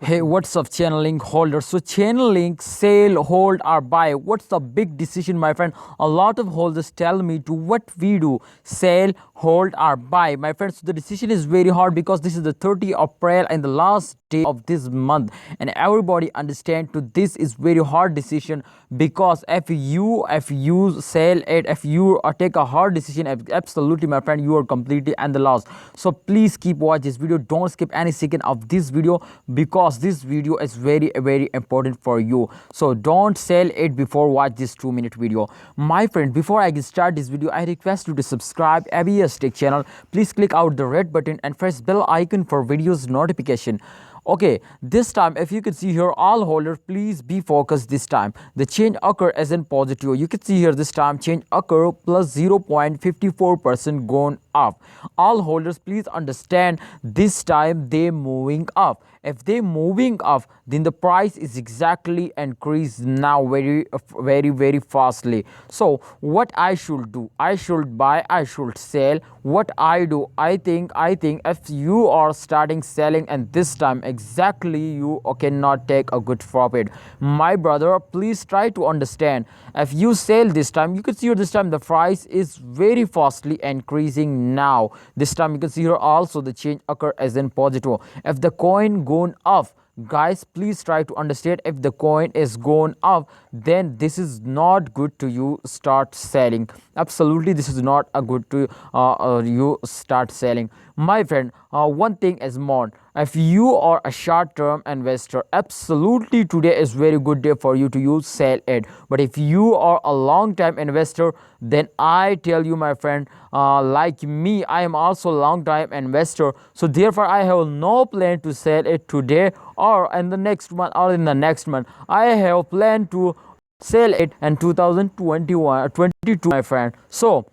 Hey, what's up, Chainlink holder? So, Chainlink sell, hold, or buy. What's the big decision, my friend? A lot of holders tell me to what we do: sell, hold, or buy. My friends, so the decision is very hard because this is the 30th of April and the last day of this month, and everybody understand to this is very hard decision because if you sell it, if you take a hard decision, absolutely, my friend, you are completely and the loss. So please keep watch this video. Don't skip any second of this video because this video is very important for you. So don't sell it before watch this 2-minute video. My friend, before I start this video, I request you to subscribe ABS Tech channel. Please click out the red button and press bell icon for videos notification. Okay, this time if you can see here, all holders please be focused. This time the change occur as in positive. You can see here this time change occur plus 0.54% gone up. All holders please understand this time they moving up. If they moving up, then the price is exactly increased now very fastly. So what I should do, I should buy, I should sell. What I do, I think if you are starting selling and this time exactly you cannot take a good profit. My brother, please try to understand. If you sell this time, you can see here this time the price is very fastly increasing now. This time you can see here also the change occur as in positive. If the coin gone up, guys, please try to understand. If the coin is going up, then this is not good to you start selling. Absolutely, this is not a good to you start selling. My friend, one thing is more, if you are a short-term investor, absolutely today is very good day for you to use sell it. But if you are a long-time investor, then I tell you, my friend, like me, I am also long-time investor, so therefore I have no plan to sell it today or in the next month or in the next month. I have planned to sell it in 2021 22, my friend. So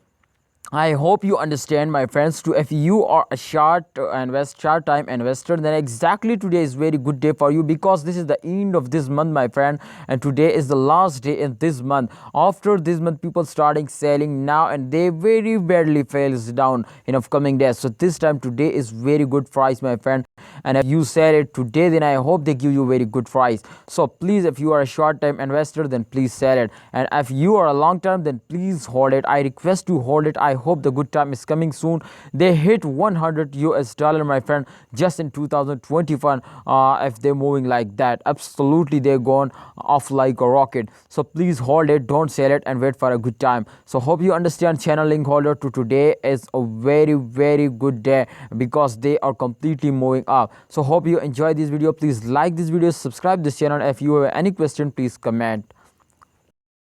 I hope you understand, my friends. To if you are a short time investor, then exactly today is very good day for you because this is the end of this month, my friend, and today is the last day in this month. After this month, people starting selling now, and they very barely fails down in upcoming days. So this time today is very good price, my friend. And if you sell it today, then I hope they give you very good price. So please, if you are a short time investor, then please sell it, and if you are a long term, then please hold it. I request you hold it. I hope the good time is coming soon. They hit 100 US dollar, my friend, just in 2021. If they're moving like that, absolutely they're gone off like a rocket. So please hold it, don't sell it, and wait for a good time. So hope you understand. Chainlink holder, to today is a very good day because they are completely moving up. So hope you enjoy this video. Please like this video, subscribe this channel. If you have any question, please comment.